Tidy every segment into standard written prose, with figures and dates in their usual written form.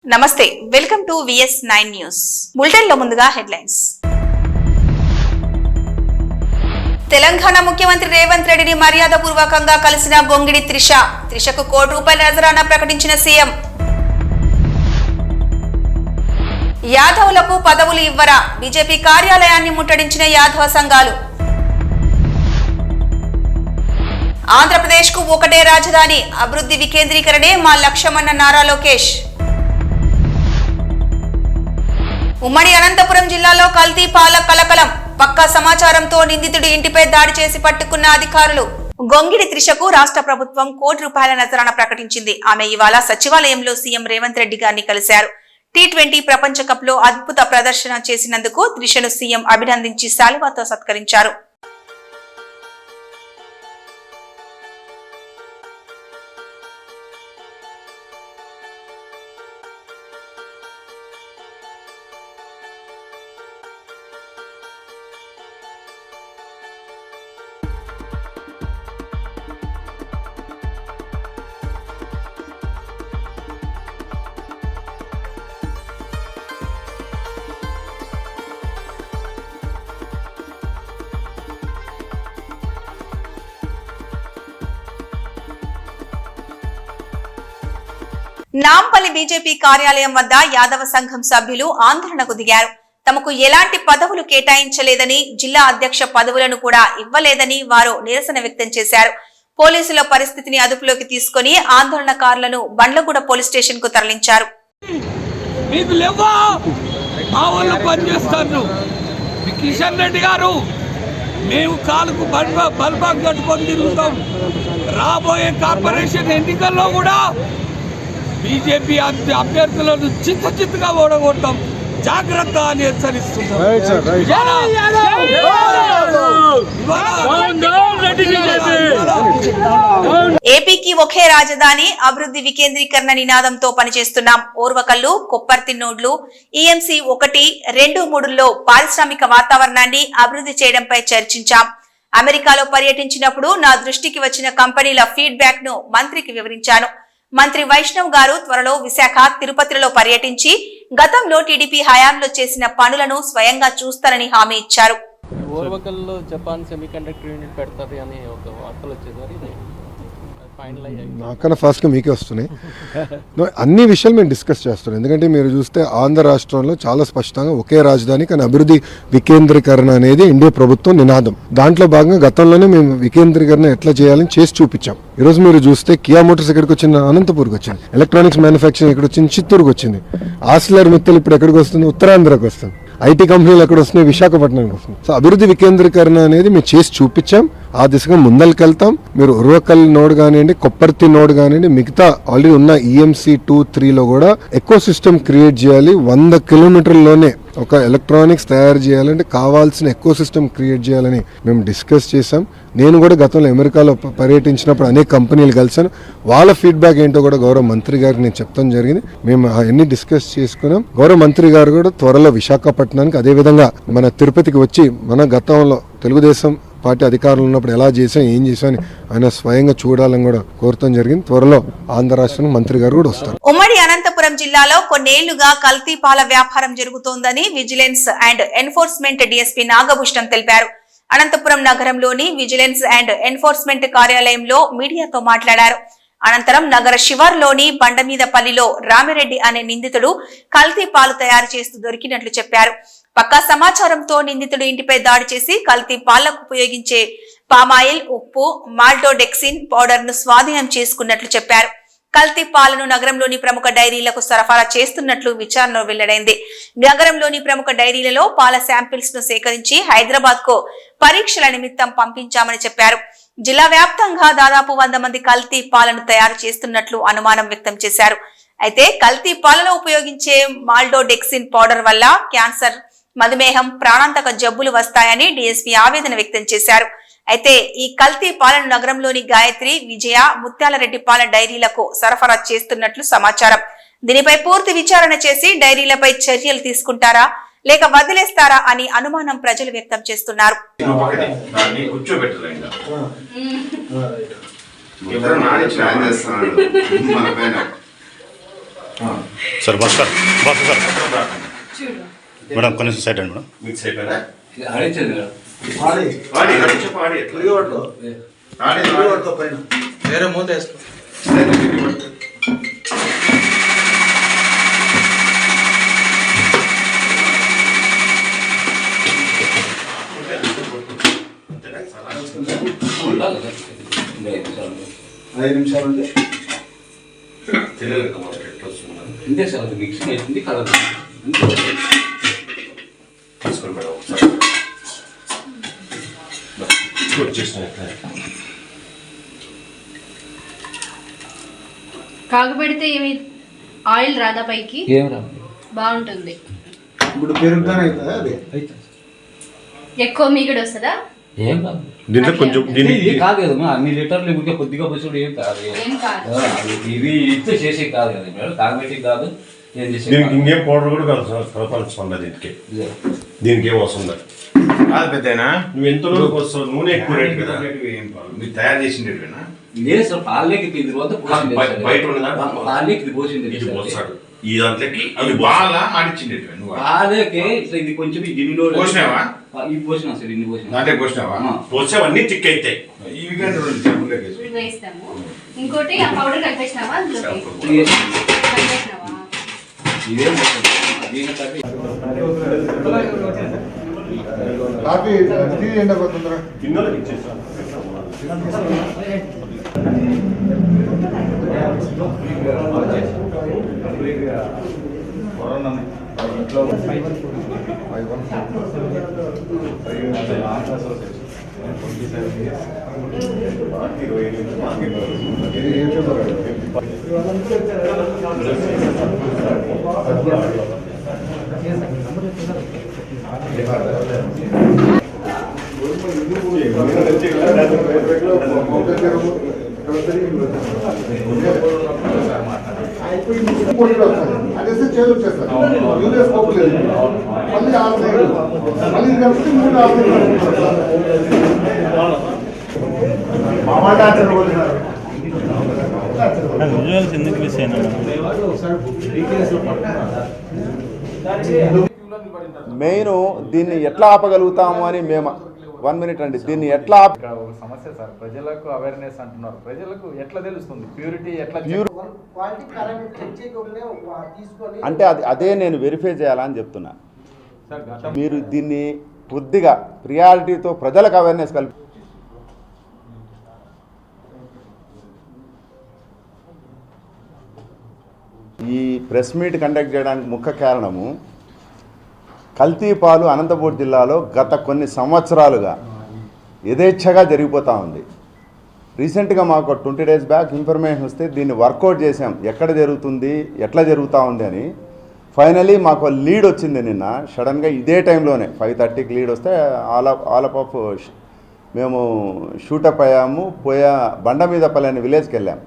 నమస్తే welcome to VS9 news bulletin లో ముందుగా హెడ్లైన్స్. తెలంగాణ ముఖ్యమంత్రి రేవంత్ రెడ్డిని మర్యాదపూర్వకంగా కలిసిన గొంగిడి త్రిషకు ₹1 కోటి నజరానా ప్రకటించిన సీఎం. యాదవులకు పదవులు ఇవ్వరా, బీజేపీ కార్యాలయాన్ని ముట్టడించిన యాదవ సంఘాలు. ఆంధ్రప్రదేశ్ కు ఒకటే రాజధాని, అభివృద్ధి వికేంద్రీకరణే మా లక్ష్యమన్న నారా లోకేష్. ఉమ్మడి అనంతపురం జిల్లాలో కల్తీ పాల కలకలం, పక్కా సమాచారంతో నిందితుడి ఇంటిపై దాడి చేసి పట్టుకున్న అధికారులు. గొంగిడి త్రిషకు రాష్ట్ర ప్రభుత్వం ₹1 కోటి నజరానా ప్రకటించింది. ఆమె ఇవాళ సచివాలయంలో సీఎం రేవంత్ రెడ్డి గారిని కలిశారు. T20 ప్రపంచ కప్ లో అద్భుత ప్రదర్శన చేసినందుకు త్రిషను సీఎం అభినందించి శాలువాతో సత్కరించారు. నాంపల్లి బీజేపీ కార్యాలయం వద్ద యాదవ సంఘం సభ్యులు ఆందోళనకు దిగారు. తమకు ఎలాంటి పదవులు కేటాయించలేదని, జిల్లా అధ్యక్ష పదవులను కూడా ఇవ్వలేదని వారు నిరసన వ్యక్తం చేశారు. పోలీసుల పరిస్థితిని అదుపులోకి తీసుకుని ఆందోళనకారులను బండ్లగూడ పోలీస్ స్టేషన్ కు తరలించారు. కిషన్ రెడ్డి గారు, మేము కాలుకు బల్బాగ్ కట్టుకొని తిరుగుతాం. రాబోయే కార్పొరేషన్ ఎన్నికల్లో కూడా బీజేపీ అభ్యర్థులను చిత్తగా ఓడగొట్టాం. జాగ్రత్త అని హెచ్చరిస్తున్నాం. ఏపీకి ఒకే రాజధాని, అభివృద్ధి వికేంద్రీకరణ నినాదంతో పనిచేస్తున్నాం. ఓర్వకల్లు, కొప్పర్తిన్నోడ్లు, EMC 1, 2, 3లో పారిశ్రామిక వాతావరణాన్ని అభివృద్ధి చేయడంపై చర్చించాం. అమెరికాలో పర్యటించినప్పుడు నా దృష్టికి వచ్చిన కంపెనీల ఫీడ్బ్యాక్ ను మంత్రికి వివరించాను. మంత్రి వైష్ణవ్ గారు త్వరలో విశాఖ, తిరుపతిలో పర్యటించి గతంలో టీడీపీ హయాంలో చేసిన పనులను స్వయంగా చూస్తారని హామీ ఇచ్చారు. ఓర్వకల్లో జపాన్ సెమీకండక్టర్ యూనిట్ పెడతారు అని ఒక వార్తలు వచ్చేసారి నాకన్నా ఫాస్ట్గా మీకే వస్తున్నాయి. అన్ని విషయాలు మేము డిస్కస్ చేస్తున్నాం. ఎందుకంటే మీరు చూస్తే ఆంధ్ర రాష్ట్రంలో చాలా స్పష్టంగా ఒకే రాజధాని కానీ అభివృద్ధి వికేంద్రీకరణ అనేది ఎన్డీఏ ప్రభుత్వం నినాదం. దాంట్లో భాగంగా గతంలోనే మేము వికేంద్రీకరణ ఎట్లా చేయాలని చేసి చూపించాం. ఈరోజు మీరు చూస్తే కియా మోటార్స్ ఎక్కడికి వచ్చింది? అనంతపూర్కి వచ్చింది. ఎలక్ట్రానిక్స్ మ్యానుఫ్యాక్చరింగ్ ఎక్కడ వచ్చింది? చిత్తూరుకు వచ్చింది. ఆసిలర్ మిత్తల్ ఇప్పుడు ఎక్కడికి వస్తుంది? ఉత్తరాంధ్రకు వస్తుంది. IT కంపెనీలు ఎక్కడ వస్తున్నాయి? విశాఖపట్నానికి వస్తుంది. సో అభివృద్ధి వికేంద్రీకరణ అనేది మేము చేసి చూపించాం. ఆ దిశగా ముందరికెళ్తాం. మీరు ఉర్వకల్ నోడ్ కానివ్వండి, కొప్పర్తి నోడ్ కానివ్వండి, మిగతా ఆల్రెడీ ఉన్న EMC 2, 3లో కూడా ఎకో సిస్టమ్ క్రియేట్ చేయాలి. 100 కిలోమీటర్లలోనే ఒక ఎలక్ట్రానిక్స్ తయారు చేయాలంటే కావాల్సిన ఎకో సిస్టమ్ క్రియేట్ చేయాలని మేము డిస్కస్ చేసాం. నేను కూడా గతంలో అమెరికాలో పర్యటించినప్పుడు అనేక కంపెనీలు కలిసాను. వాళ్ళ ఫీడ్బ్యాక్ ఏంటో కూడా గౌరవ మంత్రి గారికి నేను చెప్తాం జరిగింది. మేము అవన్నీ డిస్కస్ చేసుకున్నాం. గౌరవ మంత్రి గారు కూడా త్వరలో విశాఖపట్నానికి, అదేవిధంగా మన తిరుపతికి వచ్చి మన గతంలో తెలుగుదేశం పార్టీ అధికారులు ఉన్నప్పుడు ఎలా చేసాం, ఏం చేసాం అని ఆయన స్వయంగా చూడాలని కూడా కోరటం జరిగింది. త్వరలో ఆంధ్ర రాష్ట్రానికి మంత్రి గారు కూడా వస్తారు. ఉమ్మడి అనంతపురం జిల్లాలో కొన్నేళ్లుగా కల్తీ పాల వ్యాపారం జరుగుతోందని vigilance and enforcement DSP Nagabhushanam తెలిపారు. అనంతపురం నగరంలోని విజిలెన్స్ అండ్ ఎన్ఫోర్స్మెంట్ కార్యాలయంలో మీడియాతో మాట్లాడారు. అనంతరం నగర శివార్లోని బండమీదపల్లిలో రామిరెడ్డి అనే నిందితుడు కల్తీ పాలు తయారు చేస్తూ దొరికినట్లు చెప్పారు. పక్కా సమాచారంతో నిందితుడు ఇంటిపై దాడి చేసి కల్తీ పాలకు ఉపయోగించే పామాయిల్, ఉప్పు, మాల్టోడెక్సిన్ పౌడర్ ను స్వాధీనం చేసుకున్నట్లు చెప్పారు. కల్తీ పాలను నగరంలోని ప్రముఖ డైరీలకు సరఫరా చేస్తున్నట్లు విచారణలో వెల్లడైంది. నగరంలోని ప్రముఖ డైరీలలో పాల శాంపిల్స్ ను సేకరించి హైదరాబాద్ కు పరీక్షల నిమిత్తం పంపించామని చెప్పారు. జిల్లా వ్యాప్తంగా దాదాపు 100 మంది కల్తీ పాలను తయారు చేస్తున్నట్లు అనుమానం వ్యక్తం చేశారు. అయితే కల్తీ పాలలో ఉపయోగించే మాల్టోడెక్సిన్ పౌడర్ వల్ల క్యాన్సర్, మధుమేహం, ప్రాణాంతక జబ్బులు వస్తాయని DSP ఆవేదన వ్యక్తం చేశారు. అయితే ఈ కల్తీ పాలను నగరంలోని గాయత్రి, విజయ, ముత్యాలరెడ్డి పాల డైరీలకు సరఫరా చేస్తున్నట్లు సమాచారం. దీనిపై పూర్తి విచారణ చేసి డైరీలపై చర్యలు తీసుకుంటారా లేక వదిలేస్తారా అని అనుమానం ప్రజలు వ్యక్తం చేస్తున్నారు. సార్ బస్ సార్ మేడం కొన్ని సైడ్ అండి మేడం మిక్స్ అయిపోయినా వేరే మూత వేసుకో. ఐదు నిమిషాలు ఉంటే అంతే సార్, అది మిక్సింగ్ అవుతుంది కలర్ తీసుకొని మేడం ఒకసారి కాగబెడితే ఏమి ఆయిల్ రాదా పైకి? ఏం రా బాగుంటుంది. ఇప్పుడు పెరుగుతానే అవుతుందా అది? ఎక్కువ మీగడ వస్తుందా? ఏం కాదు, దీంట్లో కొంచెం ఇది కాదు కదా అన్ని లీటర్లు ఇప్పటికే కొద్దిగా వచ్చి ఏం కాదు. ఏం కాదు. ఇవి ఇస్తే చేసే కాదు కదా మేడం, కాగబెట్టి కాదు ఏం చేసే దీనికి ఇంకేం పౌడర్ కూడా కలపాల్సిన దీనికి ఏం అవసరం లేదు. కాదు పెద్దనా, నువ్వు ఎంత రోజులకు వస్తావు, నూనె ఎక్కువ రేట్ కదా. మీరు తయారు చేసిండేనా? లేదు సార్, పాలకి ఇది పోతే పోసింది బయట ఉన్నదా? పాలకి ఇది పోసింది ఇది పోస్తాడు ఈ దాంట్లోకి అవి బాగా ఆడిచ్చిండేవి నువ్వు పాలకి ఇట్లా ఇది కొంచెం ఈ గిన్నెలో పోసినావా? ఇవి పోసినా సార్, ఇన్ని పోసినా దాంట్లో పోసినావా? పోస్తే అవన్నీ థిక్ అవుతాయి. ఇవి కానీ రెండు చెప్పులకి వేసుకో. ఇప్పుడు వేస్తాము. ఇంకోటి ఆ పౌడర్ కలిపేసినావా అందులోకి? కలిపేసినావా? ఇదేం దీని కలిపి కాఫీ టీ ఎండబోతుందిరా. గిన్నెలకు ఇచ్చేస్తాను. ఇంట్లో అదే చేలు వచ్చేస్తారు. యూనియన్ స్కోప్ లేదు. మళ్ళీ 6 మళ్ళీ కలిపి 3 మెయిన్ దీన్ని ఎట్లా ఆపగలుగుతాము అని మేము 1 మినిట్ అండి, దీన్ని ఎట్లా సమస్య సార్, ప్రజలకు అవేర్నెస్ అంటున్నారు, ప్రజలకు ఎట్లా తెలుస్తుంది ప్యూరిటీ ఎట్లా? అంటే అదే నేను వెరిఫై చేయాలని చెప్తున్నా. మీరు దీన్ని కొద్దిగా ప్రియారిటీతో ప్రజలకు అవేర్నెస్ కల్పి ఈ ప్రెస్ మీట్ కండక్ట్ చేయడానికి ముఖ్య కారణము కల్తీ పాలు అనంతపురం జిల్లాలో గత కొన్ని సంవత్సరాలుగా యథేచ్ఛగా జరిగిపోతూ ఉంది. రీసెంట్గా మాకు 20 days బ్యాక్ ఇన్ఫర్మేషన్ వస్తే దీన్ని వర్కౌట్ చేసాం, ఎక్కడ జరుగుతుంది ఎట్లా జరుగుతూ ఉంది అని. ఫైనలీ మాకు లీడ్ వచ్చింది నిన్న సడన్గా ఇదే టైంలోనే 5:30కి లీడ్ వస్తే ఆల్ ఆఫ్ మేము షూటప్ అయ్యాము. బండమీదపల్లి అనే విలేజ్కి వెళ్ళాం.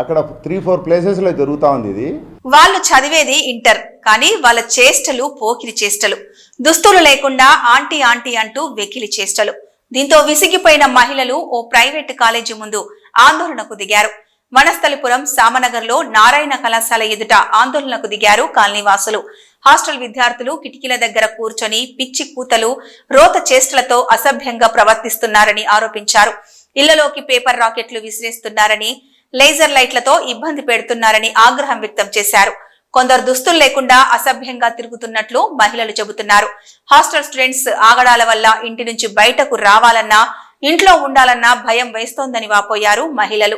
అక్కడ 3-4 ప్లేసెస్లో జరుగుతూ ఉంది ఇది. వాళ్ళు చదివేది ఇంటర్, కానీ వాళ్ళ చేష్టలు పోకిరి చేష్టలు. దుస్తులు లేకుండా ఆంటీ ఆంటీ అంటూ వెకిలి చేష్టలు. దీంతో విసిగిపోయిన మహిళలు ఓ ప్రైవేటు కాలేజీ ముందు ఆందోళనకు దిగారు. వనస్థలిపురం సామనగర్లో నారాయణ కళాశాల ఎదుట ఆందోళనకు దిగారు కాలనీవాసులు. హాస్టల్ విద్యార్థులు కిటికీల దగ్గర కూర్చొని పిచ్చి కూతలు రోత చేష్టలతో అసభ్యంగా ప్రవర్తిస్తున్నారని ఆరోపించారు. ఇళ్లలోకి పేపర్ రాకెట్లు విసిరేస్తున్నారని, లేజర్ లైట్లతో ఇబ్బంది పెడుతున్నారని ఆగ్రహం వ్యక్తం చేశారు. కొందరు దుస్తులు లేకుండా అసభ్యంగా తిరుగుతున్నట్లు మహిళలు చెబుతున్నారు. హాస్టల్ స్టూడెంట్స్ ఆగడాల వల్ల ఇంటి నుంచి బయటకు రావాలన్నా, ఇంట్లో ఉండాలన్నా భయం వేస్తోందని వాపోయారు మహిళలు.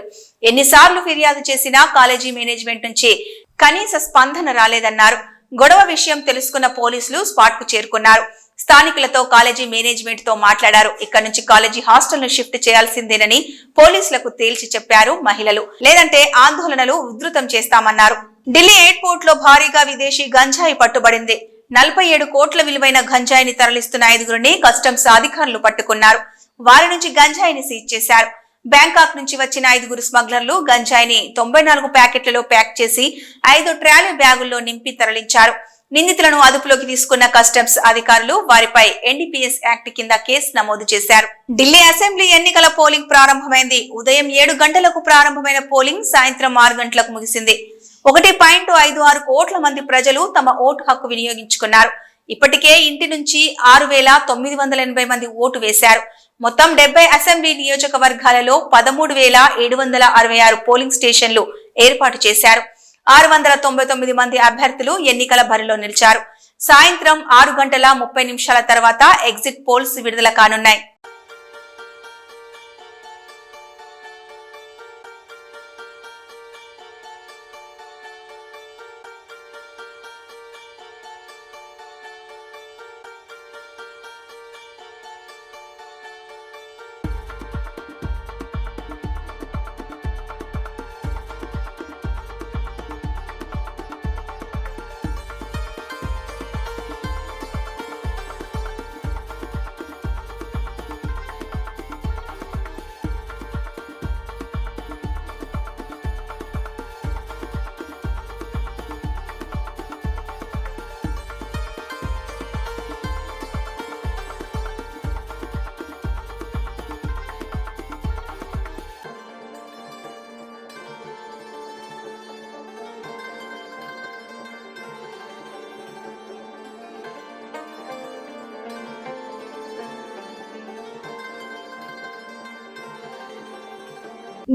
ఎన్నిసార్లు ఫిర్యాదు చేసినా కాలేజీ మేనేజ్మెంట్ నుంచి కనీస స్పందన రాలేదన్నారు. గొడవ విషయం తెలుసుకున్న పోలీసులు స్పాట్ కు చేరుకున్నారు. స్థానికులతో కాలేజీ మేనేజ్మెంట్ తో మాట్లాడారు. ఇక్కడ నుంచి కాలేజీ హాస్టల్ ను షిఫ్ట్ చేయాల్సిందేనని పోలీసులకు తేల్చి చెప్పారు మహిళలు. లేదంటే ఆందోళనలు ఉధృతం చేస్తామన్నారు. ఢిల్లీ ఎయిర్పోర్ట్ లో భారీగా విదేశీ గంజాయి పట్టుబడింది. 47 కోట్ల విలువైన గంజాయిని తరలిస్తున్న 5గురిని కస్టమ్స్ అధికారులు పట్టుకున్నారు. వారి నుంచి గంజాయిని సీజ్ చేశారు. బ్యాంకాక్ నుంచి వచ్చిన 5గురు స్మగ్లర్లు గంజాయిని 94 ప్యాకెట్లలో ప్యాక్ చేసి 5 ట్రాలీ బ్యాగుల్లో నింపి తరలించారు. నిందితులను అదుపులోకి తీసుకున్న కస్టమ్స్ అధికారులు వారిపై ఎన్డీపీఎస్ యాక్ట్ కింద కేసు నమోదు చేశారు. ఢిల్లీ అసెంబ్లీ ఎన్నికల పోలింగ్ ప్రారంభమైంది. ఉదయం 7 గంటలకు ప్రారంభమైన పోలింగ్ సాయంత్రం 6 గంటలకు ముగిసింది. 1.56 కోట్ల మంది ప్రజలు తమ ఓటు హక్కు వినియోగించుకున్నారు. ఇప్పటికే ఇంటి నుంచి 6,980 మంది ఓటు వేశారు. మొత్తం 70 అసెంబ్లీ నియోజకవర్గాలలో 13,766 పోలింగ్ స్టేషన్లు ఏర్పాటు చేశారు. 699 మంది అభ్యర్థులు ఎన్నికల బరిలో నిలిచారు. సాయంత్రం 6:30 తర్వాత ఎగ్జిట్ పోల్స్ విడుదల కానున్నాయి.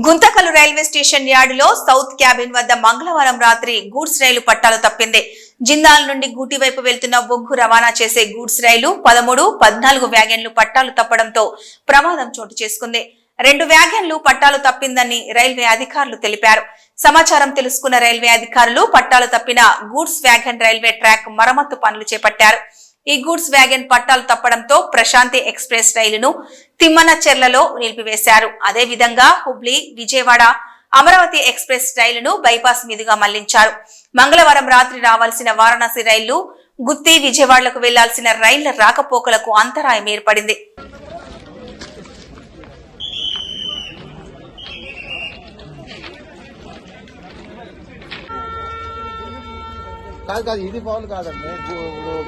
గుంతకల్ రైల్వే స్టేషన్ యార్డులో సౌత్ క్యాబిన్ వద్ద మంగళవారం రాత్రి గూడ్స్ రైలు పట్టాలు తప్పింది. జిందాల్ నుండి గూటి వైపు వెళ్తున్న బొగ్గు రవాణా చేసే గూడ్స్ రైలు 13, 14 వ్యాగన్లు పట్టాలు తప్పడంతో ప్రమాదం చోటు చేసుకుంది. 2 వ్యాగన్లు పట్టాలు తప్పిందని రైల్వే అధికారులు తెలిపారు. సమాచారం తెలుసుకున్న రైల్వే అధికారులు పట్టాలు తప్పిన గూడ్స్ వ్యాగన్ రైల్వే ట్రాక్ మరమ్మతు పనులు చేపట్టారు. ఈ గూడ్స్ వ్యాగన్ పట్టాలు తప్పడంతో ప్రశాంతి ఎక్స్ప్రెస్ రైలును తిమ్మనచెర్లలో నిలిపివేశారు. అదేవిధంగా హుబ్లీ, విజయవాడ, అమరావతి ఎక్స్ప్రెస్ రైలును బైపాస్ మీదుగా మళ్లించారు. మంగళవారం రాత్రి రావాల్సిన వారణాసి రైళ్లు, గుత్తి, విజయవాడలకు వెళ్లాల్సిన రైళ్ల రాకపోకలకు అంతరాయం ఏర్పడింది. కాదు ఇది పౌలు కాదండి,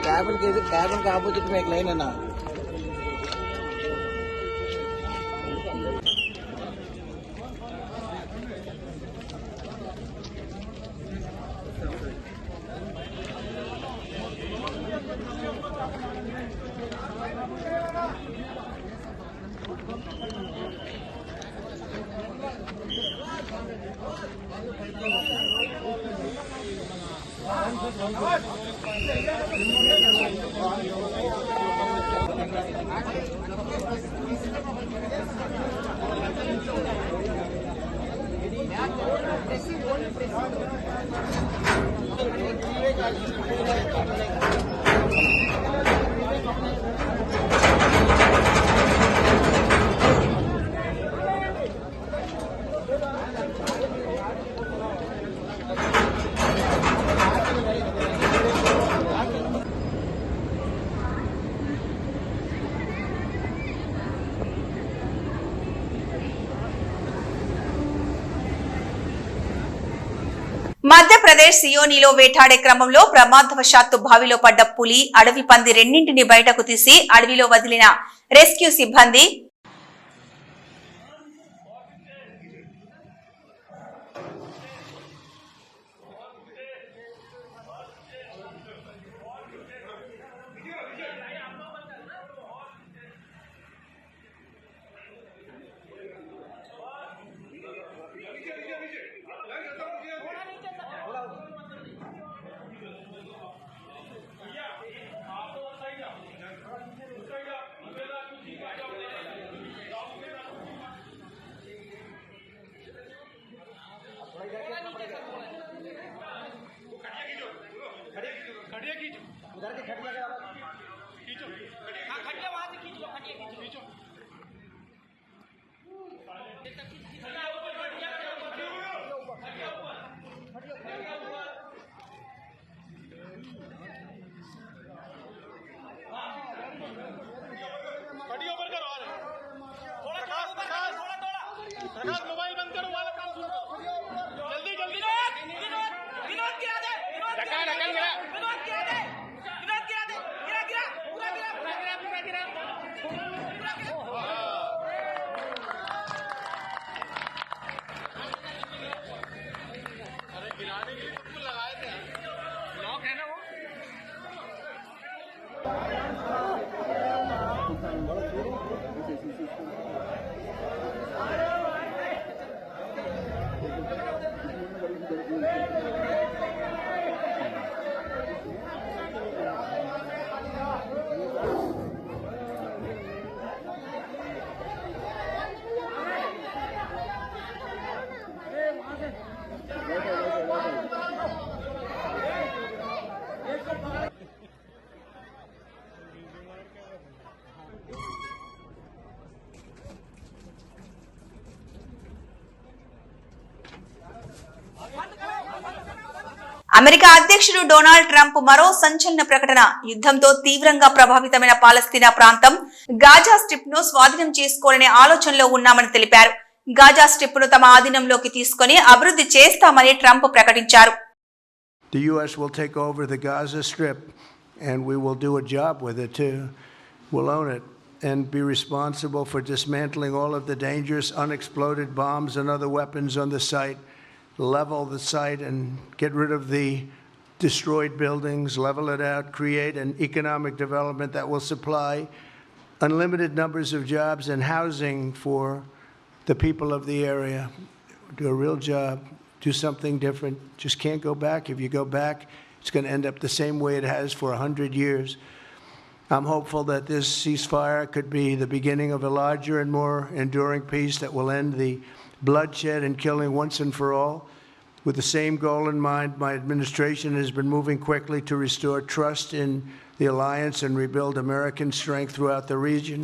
క్యాబిన్ ఆపోజిట్ మీకు లైన్ అన్నా. మధ్యప్రదేశ్ సియోనిలో వేటాడే క్రమంలో ప్రమాదవశాత్తు బావిలో పడ్డ పులి, అడవి పంది రెండింటిని బయటకు తీసి అడవిలో వదిలిన రెస్క్యూ సిబ్బంది मोबाइल बंद करो, वाला काम सुन जल्दी जल्दी विनोद गिरा दे, विनोद गिरा दे, पूरा गिरा। అమెరికా అధ్యక్షుడు డొనాల్డ్ ట్రంప్ మరో సంచలన ప్రకటన. యుద్ధంతో తీవ్రంగా ప్రభావితమైన పాలస్తీనా ప్రాంతం గాజా స్ట్రిప్ ను స్వాధీనం చేసుకోవాలనే ఆలోచనలో ఉన్నామని తెలిపారు. గాజా స్ట్రిప్ ను తమ ఆధీనంలోకి తీసుకొని అభివృద్ధి చేస్తామని ట్రంప్ ప్రకటించారు. The US will take over the Gaza Strip and we will do a job with it too. We'll own it and be responsible for dismantling all of the dangerous unexploded bombs and other weapons on the site. Level the site and get rid of the destroyed buildings, level it out, create an economic development that will supply unlimited numbers of jobs and housing for the people of the area. Do a real job, do something different. Just can't go back. If you go back, it's going to end up the same way it has for 100 years. I'm hopeful that this ceasefire could be the beginning of a larger and more enduring peace that will end the bloodshed and killing once and for all. With the same goal in mind, my administration has been moving quickly to restore trust in the alliance and rebuild American strength throughout the region.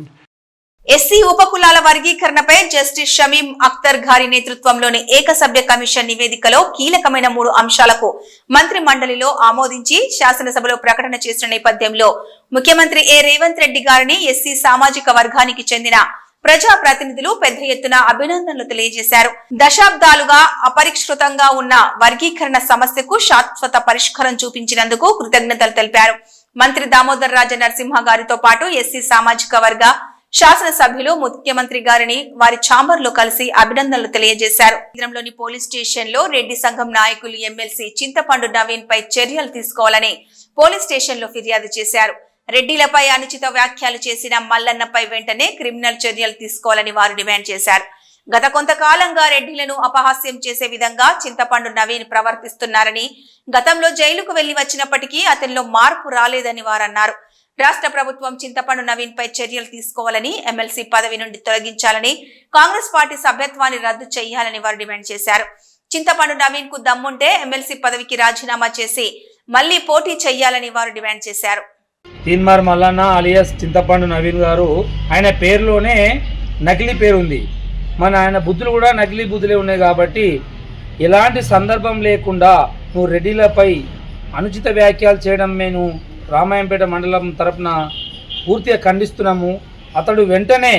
SC ఉపకులాల వర్గీకరణపై justice Shamim Akhtar గారి నేతృత్వంలోని ఏకసభ్య commission నివేదికలో కీలకమైన 3 అంశాలకు మంత్రి మండలిలో ఆమోదించి శాసనసభలో ప్రకటన చేసిన నేపథ్యంలో ముఖ్యమంత్రి రేవంత్ రెడ్డి గారిని ఎస్సీ సామాజిక వర్గానికి చెందిన ప్రజాప్రతినిధులు పెద్ద ఎత్తున అభినందనలు తెలియజేశారు. దశాబ్దాలుగా అపరిష్కృతంగా ఉన్న వర్గీకరణ సమస్యకు శాశ్వత పరిష్కారం చూపించినందుకు కృతజ్ఞతలు తెలిపారు. మంత్రి దామోదర్ రాజ నరసింహ గారితో పాటు ఎస్సీ సామాజిక వర్గ శాసనసభ్యులు ముఖ్యమంత్రి గారిని వారి ఛాంబర్ లో కలిసి అభినందనలు తెలియజేశారు. కేంద్రంలోని పోలీస్ స్టేషన్ లో రెడ్డి సంఘం నాయకులు ఎమ్మెల్సీ చింతపండు నవీన్ పై చర్యలు తీసుకోవాలని పోలీస్ స్టేషన్ లో ఫిర్యాదు చేశారు. రెడ్డిలపై అనుచిత వ్యాఖ్యలు చేసిన మల్లన్నపై వెంటనే క్రిమినల్ చర్యలు తీసుకోవాలని వారు డిమాండ్ చేశారు. గత కొంతకాలంగా రెడ్డిలను అపహాస్యం చేసే విధంగా చింతపండు నవీన్ ప్రవర్తిస్తున్నారని, గతంలో జైలుకు వెళ్లి వచ్చినప్పటికీ అతనిలో మార్పు రాలేదని వారన్నారు. రాష్ట్ర ప్రభుత్వం చింతపండు నవీన్ పై చర్యలు తీసుకోవాలని, ఎమ్మెల్సీ పదవి నుండి తొలగించాలని, కాంగ్రెస్ పార్టీ సభ్యత్వాన్ని రద్దు చేయాలని వారు డిమాండ్ చేశారు. చింతపండు నవీన్ కు దమ్ముంటే ఎమ్మెల్సీ పదవికి రాజీనామా చేసి మళ్లీ పోటీ చేయాలని వారు డిమాండ్ చేశారు. తీన్మార్ మల్లన్న అలియాస్ చింతపండు నవీన్ గారు, ఆయన పేరులోనే నకిలీ పేరు ఉంది. ఆయన బుద్ధులు కూడా నకిలీ బుద్ధులే ఉన్నాయి. కాబట్టి ఎలాంటి సందర్భం లేకుండా నువ్వు రెడ్డిలపై అనుచిత వ్యాఖ్యలు చేయడం మేము రామాయంపేట మండలం తరపున పూర్తిగా ఖండిస్తున్నాము. అతడు వెంటనే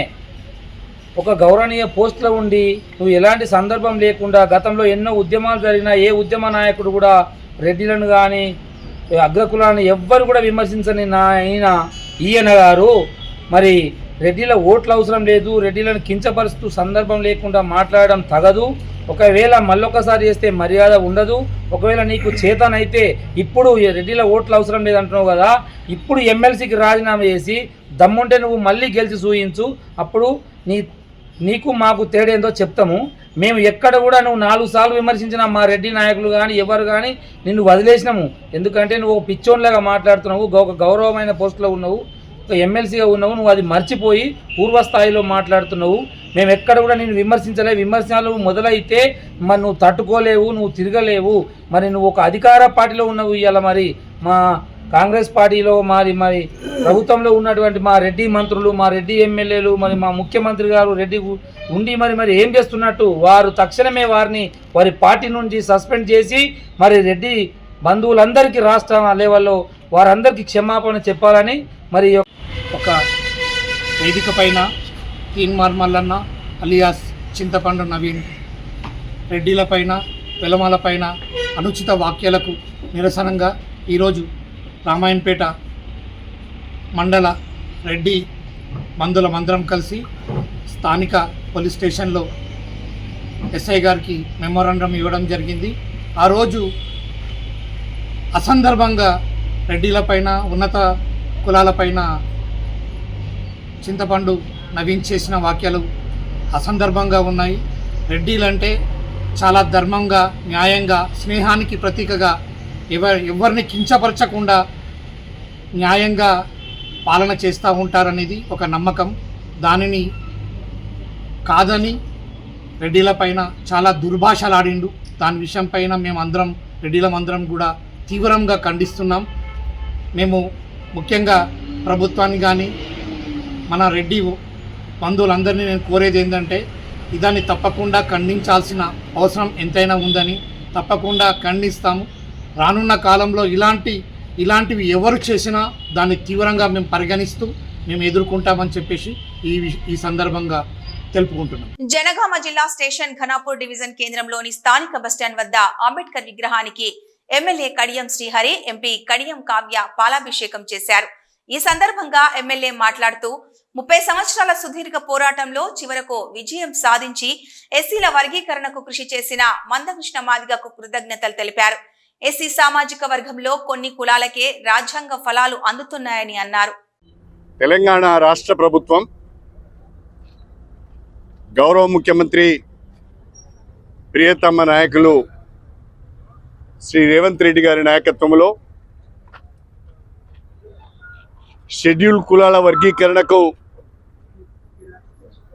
ఒక గౌరవనీయ పోస్టులో ఉండి నువ్వు ఎలాంటి సందర్భం లేకుండా, గతంలో ఎన్నో ఉద్యమాలు జరిగిన ఏ ఉద్యమ నాయకుడు కూడా రెడ్డిలను కానీ అగ్రకులాన్ని ఎవ్వరు కూడా విమర్శించని ఈయన గారు మరి రెడ్డిల ఓట్లు అవసరం లేదు, రెడ్డిలను కించపరుస్తూ సందర్భం లేకుండా మాట్లాడడం తగదు. ఒకవేళ మళ్ళొకసారి చేస్తే మర్యాద ఉండదు. ఒకవేళ నీకు చేతనైతే ఇప్పుడు రెడ్డిల ఓట్లు అవసరం లేదంటున్నావు కదా, ఇప్పుడు ఎమ్మెల్సీకి రాజీనామా చేసి దమ్ముంటే నువ్వు మళ్ళీ గెలిచి చూయించు. అప్పుడు నీకు మాకు తేడేందో చెప్తాము. మేము ఎక్కడ కూడా నువ్వు 4 సార్లు విమర్శించిన మా రెడ్డి నాయకులు కానీ ఎవరు కానీ నిన్ను వదిలేసినాము. ఎందుకంటే నువ్వు పిచ్చోన్లాగా మాట్లాడుతున్నావు, ఒక గౌరవమైన పోస్టులో ఉన్నావు, ఒక ఎమ్మెల్సీగా ఉన్నావు. నువ్వు అది మర్చిపోయి పూర్వస్థాయిలో మాట్లాడుతున్నావు. మేము ఎక్కడ కూడా నేను విమర్శించలేవు. విమర్శలు మొదలైతే మరి నువ్వు తట్టుకోలేవు, నువ్వు తిరగలేవు. మరి నువ్వు ఒక అధికార పార్టీలో ఉన్నావు. ఇవాళ మరి మా కాంగ్రెస్ పార్టీలో మరి ప్రభుత్వంలో ఉన్నటువంటి మా రెడ్డి మంత్రులు, మా రెడ్డి ఎమ్మెల్యేలు, మరి మా ముఖ్యమంత్రి గారు రెడ్డి ఉండి మరి ఏం చేస్తున్నట్టు వారు తక్షణమే వారి పార్టీ నుంచి సస్పెండ్ చేసి మరి రెడ్డి బంధువులందరికీ రాష్ట్ర లెవెల్లో వారందరికీ క్షమాపణ చెప్పాలని మరి ఒక వేదిక పైన తీన్మార్ మల్లన్న అలియాస్ చింతపండు నవీన్ రెడ్డిలపైన వెలమాలపైన అనుచిత వ్యాఖ్యలకు నిరసనంగా ఈరోజు రామాయణపేట మండల రెడ్డి బంధువులమందరం కలిసి స్థానిక పోలీస్ స్టేషన్లో ఎస్ఐ గారికి మెమోరాండం ఇవ్వడం జరిగింది. ఆ రోజు అసందర్భంగా రెడ్డిలపైన ఉన్నత కులాలపైన చింతపండు నవీన్ చేసిన వ్యాఖ్యలు అసందర్భంగా ఉన్నాయి. రెడ్డిలంటే చాలా ధర్మంగా, న్యాయంగా, స్నేహానికి ప్రతీకగా ఎవరిని కించపరచకుండా న్యాయంగా పాలన చేస్తూ ఉంటారనేది ఒక నమ్మకం. దానిని కాదని రెడ్డిల పైన చాలా దుర్భాషలాడిండు. దాని విషయం పైన మేమందరం రెడ్డిలమందరం కూడా తీవ్రంగా ఖండిస్తున్నాం. మేము ముఖ్యంగా ప్రభుత్వాన్ని కానీ మన రెడ్డి బంధువులందరినీ నేను కోరేది ఏంటంటే ఇదాన్ని తప్పకుండా ఖండించాల్సిన అవసరం ఎంతైనా ఉందని తప్పకుండా ఖండిస్తాము. రానున్న కాలంలో ఇలాంటివి ఎవరు చేసినా దాన్ని తీవ్రంగా మేము పరిగణిస్తూ మేము ఎదుర్కొంటామని చెప్పేసి ఈ సందర్భంగా తెలుపుకుంటున్నాం. జనగామ జిల్లా స్టేషన్ ఘనాపూర్ డివిజన్ కేంద్రంలోని స్థానిక బస్టాండ్ వద్ద అంబేద్కర్ విగ్రహానికి ఎమ్మెల్యే కడియం శ్రీహరి, ఎంపీ కడియం కావ్య పాలాభిషేకం చేశారు. ఈ సందర్భంగా ఎమ్మెల్యే మాట్లాడుతూ 30 సంవత్సరాల సుదీర్ఘ పోరాటంలో చివరకు విజయం సాధించి ఎస్సీల వర్గీకరణకు కృషి చేసిన మందకృష్ణ మాదిగకు కృతజ్ఞతలు తెలిపారు. ఎస్సీ సామాజిక వర్గంలో కొన్ని కులాలకే రాజ్యాంగ ఫలాలు అందుతున్నాయని అన్నారు. తెలంగాణ రాష్ట్ర ప్రభుత్వం గౌరవ ముఖ్యమంత్రి ప్రియతమ నాయకులు శ్రీ రేవంత్ రెడ్డి గారి నాయకత్వంలో షెడ్యూల్ కులాల వర్గీకరణకు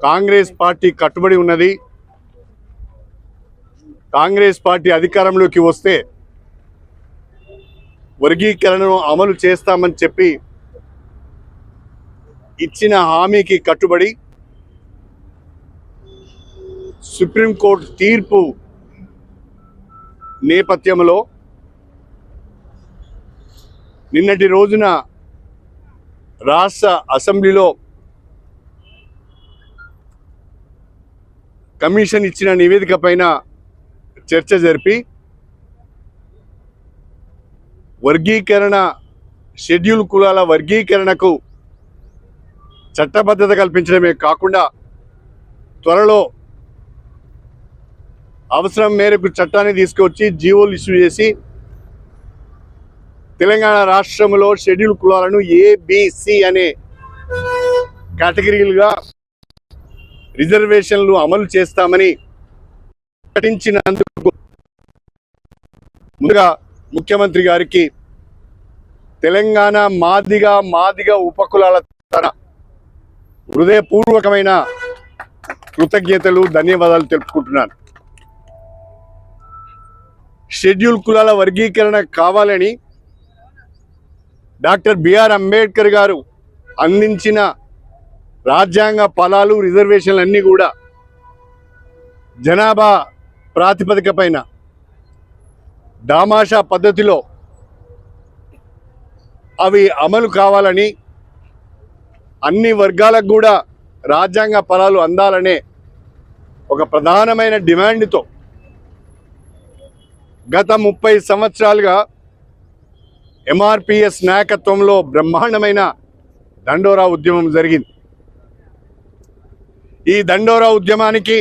కాంగ్రెస్ పార్టీ కట్టుబడి ఉన్నది. కాంగ్రెస్ పార్టీ అధికారంలోకి వస్తే వర్గీకరణను అమలు చేస్తామని చెప్పి ఇచ్చిన హామీకి కట్టుబడి సుప్రీంకోర్టు తీర్పు నేపథ్యంలో నిన్నటి రోజున రాష్ట్ర అసెంబ్లీలో కమిషన్ ఇచ్చిన నివేదిక పైన చర్చ జరిపి వర్గీకరణ షెడ్యూల్ కులాల వర్గీకరణకు చట్టబద్ధత కల్పించడమే కాకుండా త్వరలో అవసరం మేరకు చట్టాన్ని తీసుకొచ్చి జీవోలు ఇష్యూ చేసి తెలంగాణ రాష్ట్రంలో షెడ్యూల్ కులాలను ఏబిసి అనే కేటగిరీలుగా రిజర్వేషన్లు అమలు చేస్తామని ప్రకటించినందుకు ముందుగా ముఖ్యమంత్రి గారికి తెలంగాణ మాదిగ ఉపకులాల తరపున హృదయపూర్వకమైన కృతజ్ఞతలు, ధన్యవాదాలు తెలుపుకుంటున్నాను. షెడ్యూల్ కులాల వర్గీకరణ కావాలని డాక్టర్ బిఆర్ అంబేద్కర్ గారు అందించిన రాజ్యాంగ ఫలాలు, రిజర్వేషన్లు అన్నీ కూడా జనాభా ప్రాతిపదిక పైన దామాషా పద్ధతిలో అవి అమలు కావాలని, అన్ని వర్గాలకు కూడా రాజ్యాంగ ఫలాలు అందాలనే ఒక ప్రధానమైన డిమాండ్తో గత 30 సంవత్సరాలుగా ఎంఆర్పిఎస్ నాయకత్వంలో బ్రహ్మాండమైన దండోరా ఉద్యమం జరిగింది. ఈ దండోరా ఉద్యమానికి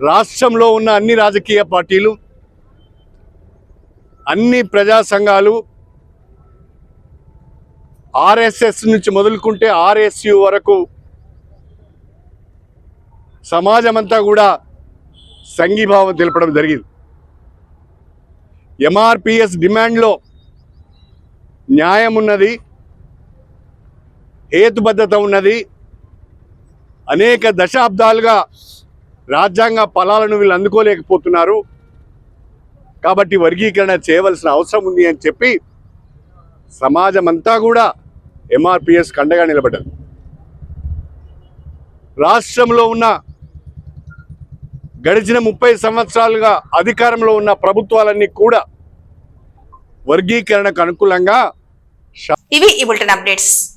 రాష్ట్రంలో ఉన్న అన్ని రాజకీయ పార్టీలు, అన్ని ప్రజా సంఘాలు, ఆర్ఎస్ఎస్ నుంచి మొదలుకుంటే ఆర్ఎస్యు వరకు సమాజమంతా కూడా సంఘీభావం తెలపడం జరిగింది. ఎంఆర్పిఎస్ డిమాండ్లో న్యాయం ఉన్నది, హేతుబద్ధత ఉన్నది. అనేక దశాబ్దాలుగా రాజ్యాంగ ఫలాలను వీళ్ళు అందుకోలేకపోతున్నారు, కాబట్టి వర్గీకరణ చేయవలసిన అవసరం ఉంది అని చెప్పి సమాజం అంతా కూడా ఎంఆర్పిఎస్ కండగా నిలబడ్డారు. రాష్ట్రంలో ఉన్న గడిచిన 30 సంవత్సరాలుగా అధికారంలో ఉన్న ప్రభుత్వాలన్నీ కూడా వర్గీకరణకు అనుకూలంగా ఇవి ఈ బులెటిన్ అప్డేట్స్.